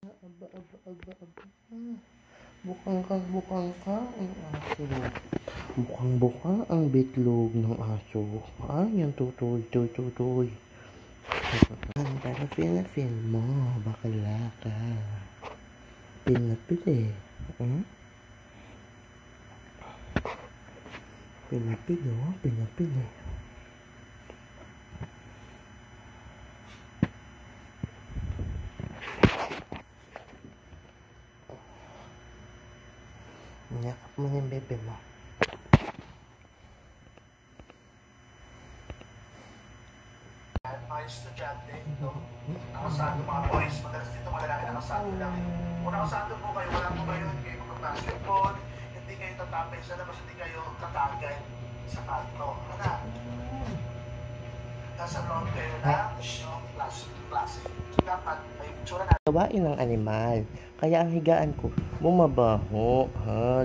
Aba, aba, aba, aba. Bukang ang aso. Bukang ang bitlog ng aso. Yan, tutoy, tutoy, tutoy. Para feel mo, bakla ka. Pil na pil eh. Pil na pil oh, pil na pil eh. Yakap mo yung bebe mo. Mga estudyante dito, nakasando mga boys, madalas dito mga lalaki nakasando lang. Kung nakasando po kayo, wala po kayo, hindi kayo mag-basketball, hindi kayo tatapay sa labas, hindi kayo tatagay sa kanto. Ano? Nasa loob kayo na, klase. Dapat may tsura na. Gawain ng animal. Kaya ang higaan ko, bumabaho.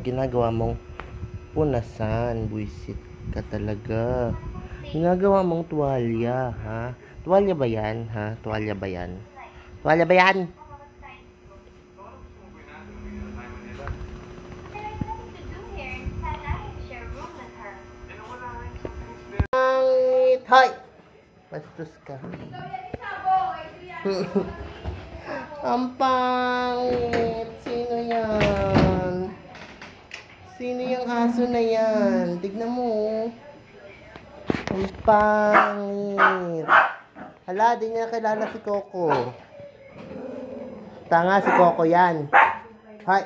Ginagawa mong punasan. Buisit ka talaga. Ginagawa mong tuwalya. Tuwalya ba yan? Tuwalya ba yan? Tuwalya ba yan? Pangit! Hoy! Bastos ka. Ang pangit! Sino yan? Sino yung aso na yan? Tignan mo. Ang pangit. Hala, di niya kilala si Coco. Tanga si Coco yan. Hay!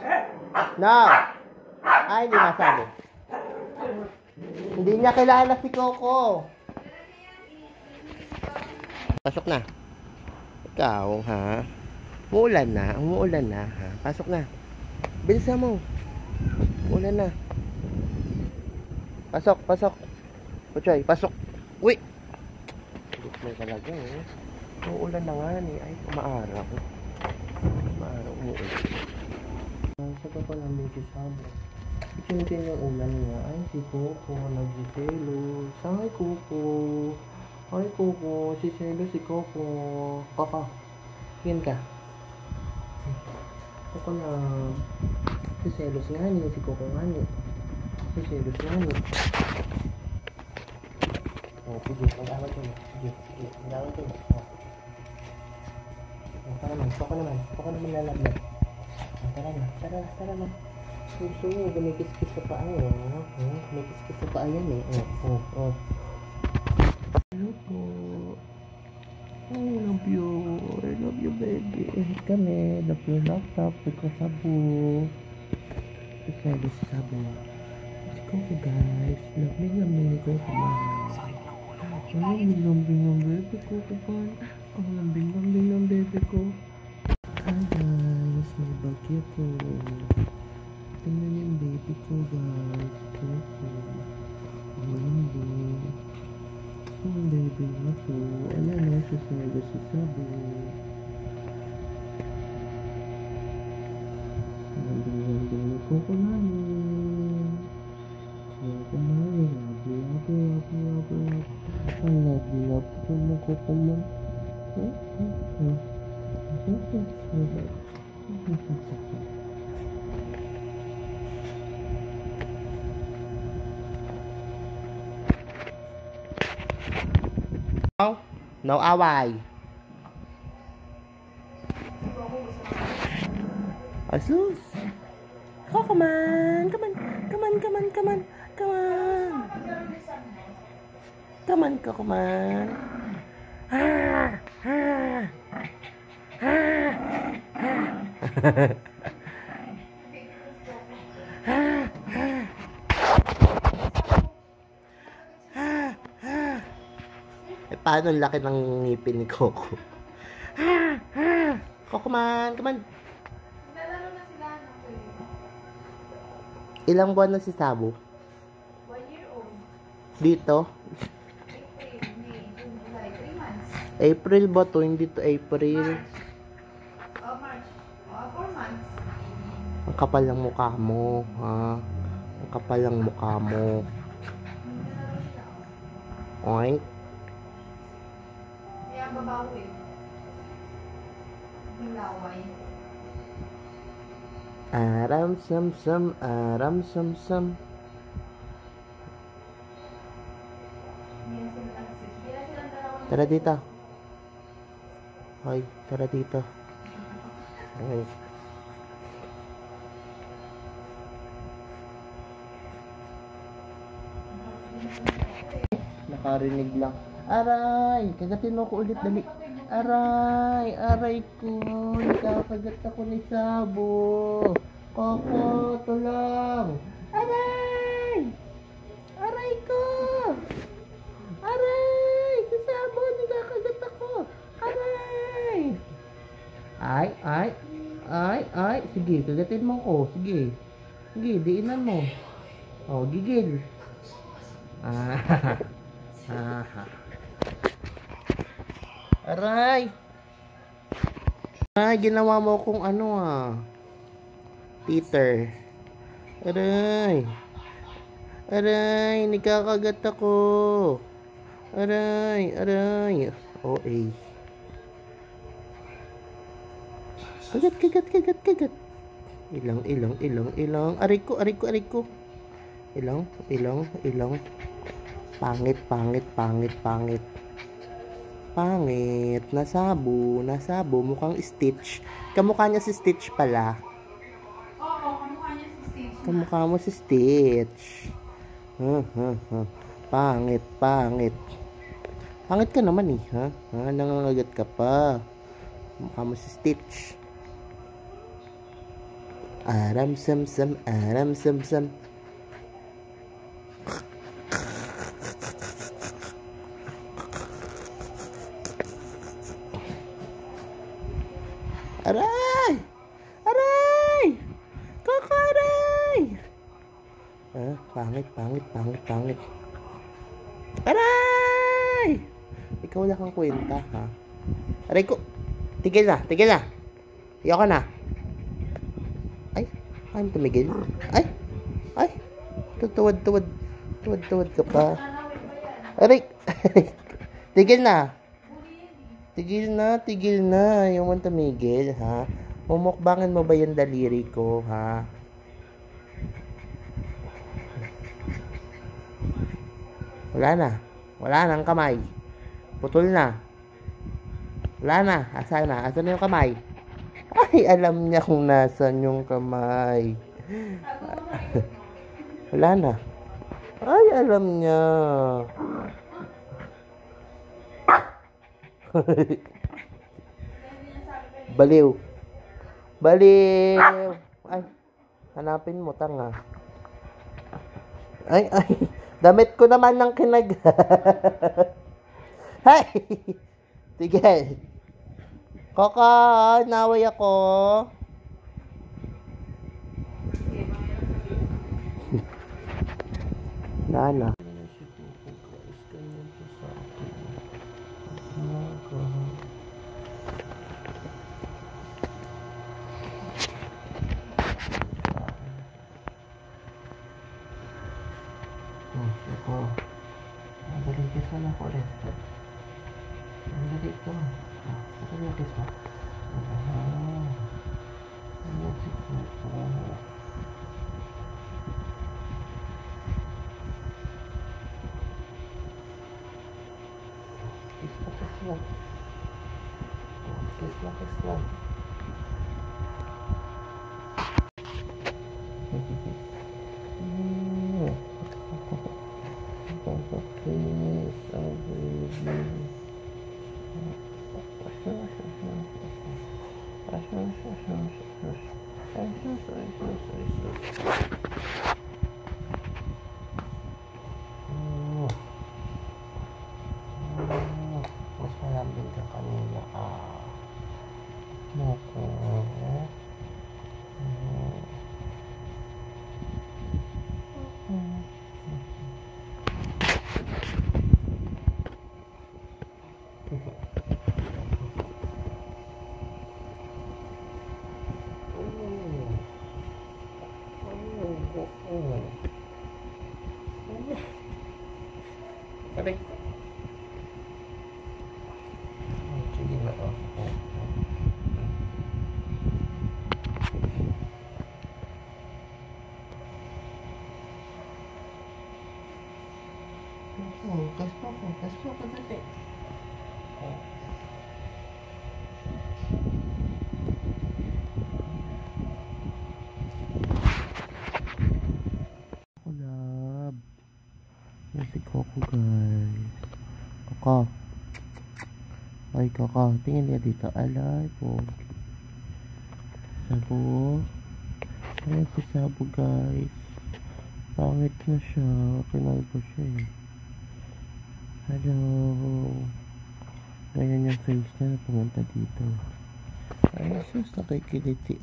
No! Ay, hindi masabi. Hindi niya kilala si Coco. Pasok na. Ikaw, Umuulan na, Pasok na. Bilisan mo. Umuulan na. Pasok. Puchay, pasok. Uy! Ulit mo talaga, Umuulan na nga, Ay, umaaraw. Umuulan. Saka pa namin si Sabo. Itintin yung ulan niya. Ay, si Coco, nagsiselos. Ay, Coco, si Coco. Coco, yan ka. Coco na. Si Selos nga ni, si Coco nga ni. Si Selos nga ni. Sige, mag-awat yun. Sige, mag-awat yun. Coco naman lalaglag. Tara na. Gusto mo, kumikis-kis sa paa kumikis-kis sa paa yan Hello po. I love you baby. Kami, love your laptop. Sabo. Si Sabo. Si Coco guys. Love me Coco man. Ay, lambing ng baby ko kapan. Ang lambing ng baby ko. Hi guys, may bagyo po. Tingnan yung baby ko guys. Coco. Lambing. Ang baby nga po. Ayan na, si Sabo. Lambing ni Coco namin. Coco namin. Love. Ang love ko mo Coco mo. No away. Asus. Coco man. Come on, Coco man. Paano ang laki ng ngipin ni Coco? Coco man, come on. Nalaro na sila Ilang buwan na si Sabo? 1 year old. Dito? April, May, June, July, 3 months. April ba to? Hindi to April. March. 4 months. Ang kapal ng mukha mo, Ang kapal ng mukha mo. Nalaro siya. Oink. Kaya babaw Yung laway. Aram sam sam, aram sam sam. Tara dito. Hoy, tara dito. Ay. Nakarinig lang. Aray! Kagatin mo ko ulit, dali. Aray! Aray ko! Nakakagat ako ni Sabo. Koko, tulang! Aray! Aray ko! Aray! Si Sabo, nakakagat ako! Aray! Ay! Sige, kagatin mo ko. Sige. Sige, diinan mo. Oh, gigil. Aray! Aray, ginawa mo kung ano Peter. Aray! Aray, nagkakagat ako. Aray! OA. Kagat. Ilang. Aray ko. Ilang. Pangit. Nasabo. Mukhang Stitch. Kamukha niya si Stitch pala. Oo, kamukha niya si Stitch. Kamukha mo si Stitch. Pangit. Pangit ka naman ha? Nangangagat ka pa. Mukha mo si Stitch. Aram sam sam. Aray! Koko, aray! Pangit. Aray! Ikaw wala kang kwenta, ha? Aray ko! Tigil na! Ayoko na! Ay! Ano tumigil? Ay! Tuwad ka pa. Aray! Tigil na! Ayaw mo tumigil, ha? Mumukbangin mo ba yung daliri ko, ha? Wala na ang kamay. Putol na. Wala na. Asan na yung kamay? Ay, alam niya kung nasan yung kamay. Wala na. Ay, alam niya. Baliw. Ay, hanapin mo, tanga. Ay. Damit ko naman ng kinag. Hay! Tigil. Koko, naway ako. Nana. Ito. Nagalitis mo na ako rin. Nagalitis mo. Nagalitis mo. Nagalitis mo. Kiss lang. Mas malambing ka kanina. Aray. Sige na. Let's go ka dati. Love. Yan si Coco guys. Coco. Ay Coco, tingin niya dito. Alay po. Sabo. Ayan si Sabo guys. Pangit na siya. Kinalbo siya eh. Hello. Ganyan yung face niya na pumunta dito. Ay sus, nakikiliti.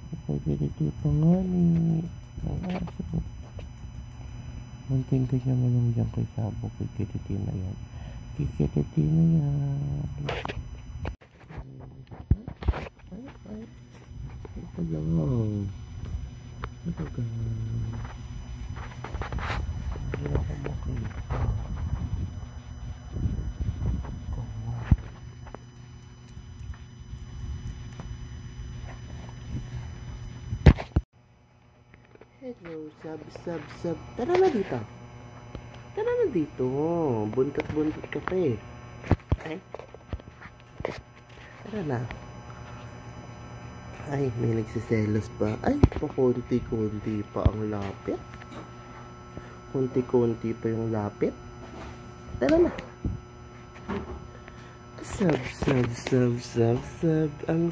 Nakikiliti pa nga ni. Ang aso. Munting ganyan mo lang dyan kay Sabo. Kikiliti na yan. Kikiliti na yan. Ay. Ito lang. Ito ka. Hindi ako makita. Hello, sub. Tara na dito. Tara na dito. Buntot ka pa eh. Ay. Tara na. Ay, may nagsiselos pa. Ay, pakunti-kunti pa ang lapit. Kunti-kunti pa yung lapit. Tara na. Sub. Ang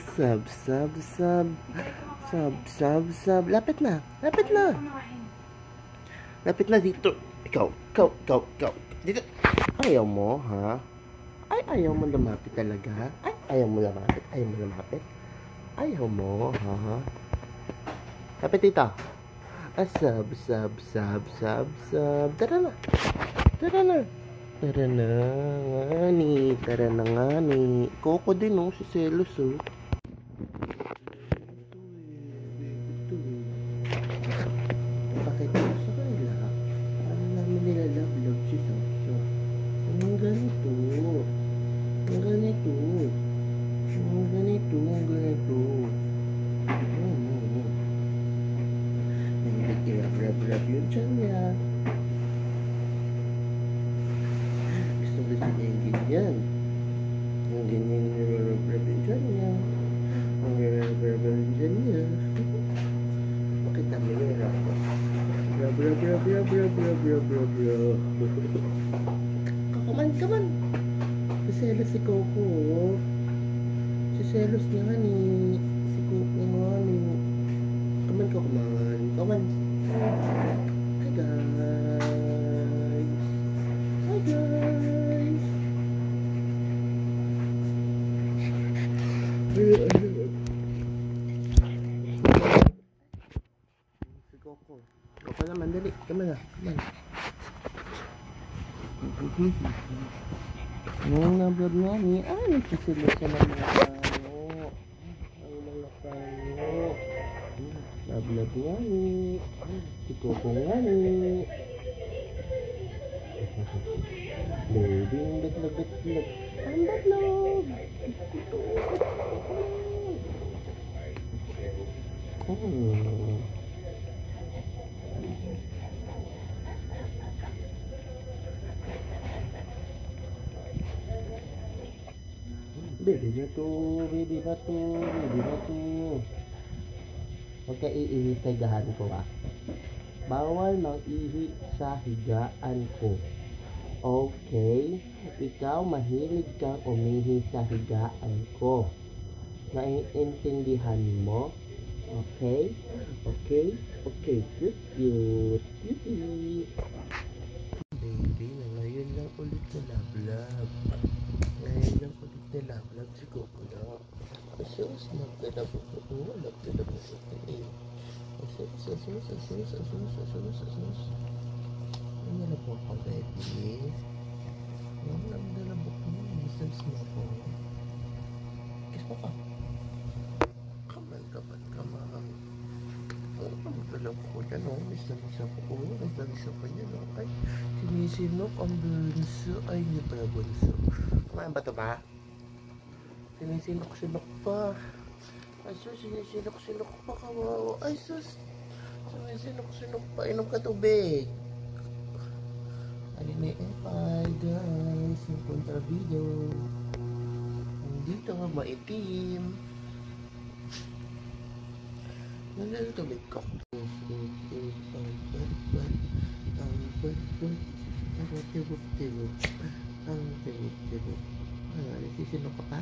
sub. Lapit na. Lapit na dito. Ikaw. Dito. Ayaw mo, ha? Ay, ayaw mo lumapit talaga. Ay, ayaw mo lumapit. Ayaw mo, ha? Lapit dito. Sub. Tara na. Tara na nga ni. Coco din, oh. Si Celos, oh. Bakit mo sa kanila? Ano namin nilalab-lab si Samson? Ang ganito. Nag-rab-rab yun dyan niya. Gusto niya yung ganyan. Yung ganyan nag-rab-rab yun dyan niya. Ang rab-rab yun dyan niya. Makita mo yung rab-rab. Rab-rab. Come on. Siselos si Coco. Siselos niya nga ni. Si Coco nga ni. Come on. Hi guys. Si Coco naman, dali. Come on. Yung nablog nga ni. Ay, nagsisilos siya ng mga tayo. Nablog nga ni. Si Coco nga ni. Baby, ang batlog. Ang batlog. Baby na to. Huwag ka iihi sa higaan ko, ah. Bawal mang ihi sa higaan ko. Okay? Ikaw mahilig kang umihi sa higaan ko. Naiintindihan mo? Okay? Cute. Baby, ngayon lang ulit na love. Si Coco na. Asus, nagdalab ko. Asus. Ano na po ako, baby? Nagdalab ko. Asus na po. Kiss mo ka. Come on. Nagdalab ko yan, oh. Nagdalab ko yan, oh. Ay, sinisinok ang bunso. Ay, hindi pala bunso. Kumain ba ito ba? Sinisinok pa. Ay sus, sinisinok pa, kawawa. Ay sus, sinisinok pa. Inom ka tubig. Ayun na FI guys, yung kontrabida. Dito nga maitim. Nandito tubig ko. Ang tibok-tibok. Ang tibok-tibok. Nasisino ka pa?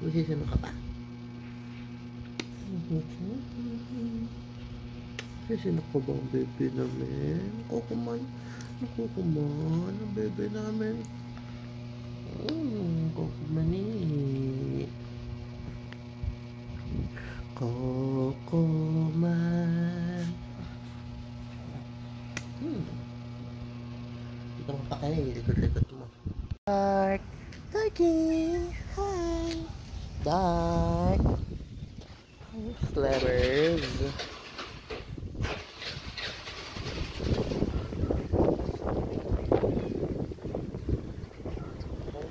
Nasisino ka pa? Nasisino ko ba ang bebe namin? Nakukuman ang bebe namin. Kukumani. Kukuman. Ito nga pa kayo, likod-likod mo. Dark. Darky. Hi. Dark. Slabbers.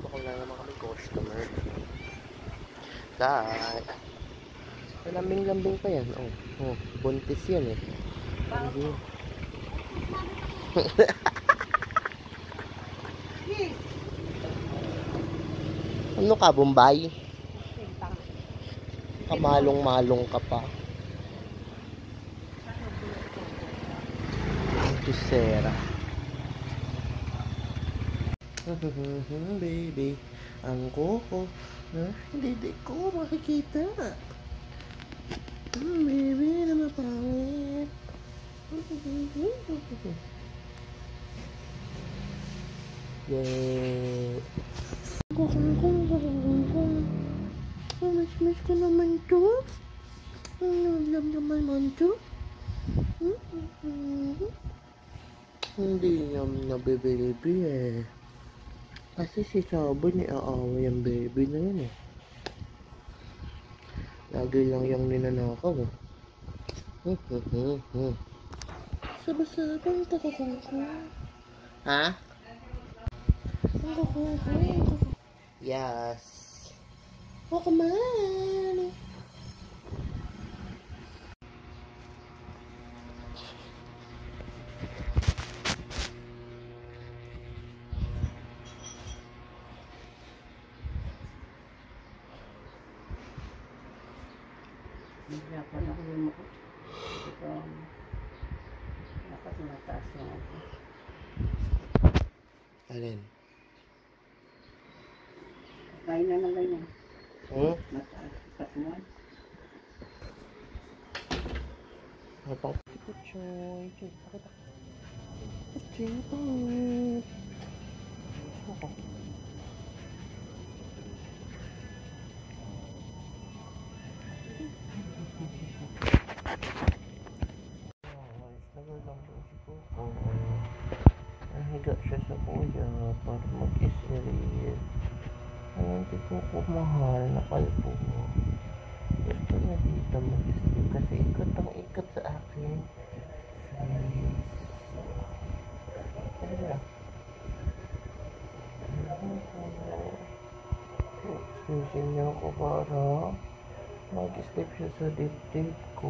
Wala naman kami customer. Dark. Lambing-lambing pa yan. Buntis yan eh. Ano ka, Bombay? Kamalong-malong ka pa. Tusera. Baby, ang koko. Hindi ko makikita. Baby, na mapangit. Yay. Miss ko naman to. Alam naman to. Hindi niya nabibibi eh. Kasi si Sabon aaway ang baby na yun eh. Lagi lang yung ninanakaw eh. Sabasabang takakangko. Ha? Yes. Oh, come on. Alin? Kain na lang ganyan. Mataas. Katuan. Habang choy. Pakita. Choy. Ako. Nahiga siya sa kuya para mag-isiril. Ayan, si Coco mahal na kalbo. Gusto niya dito mag-isiril kasi ikot ang ikot sa akin. Ano na? Sinusin niya ako para mag-sleep siya sa dibdib ko.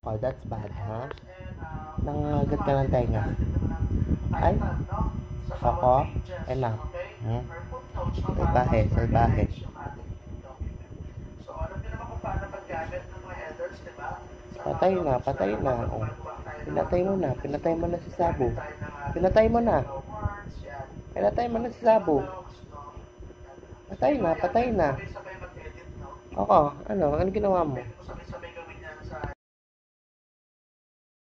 Oh, that's bad, ha? Nangangagat ka ng tenga. Ay? Ako? Enough. Salbahe, salbahe. So, alam niyo naman kung paano paggamit ng mga headers, di ba? Patay na, patay na. Oh. Pinatay mo na si Sabo. Pinatay mo na. Pinatay mo na si Sabo. Patay na, patay na. Sabay mag-edit, no? Oo, ano ginawa mo? Sabay-sabay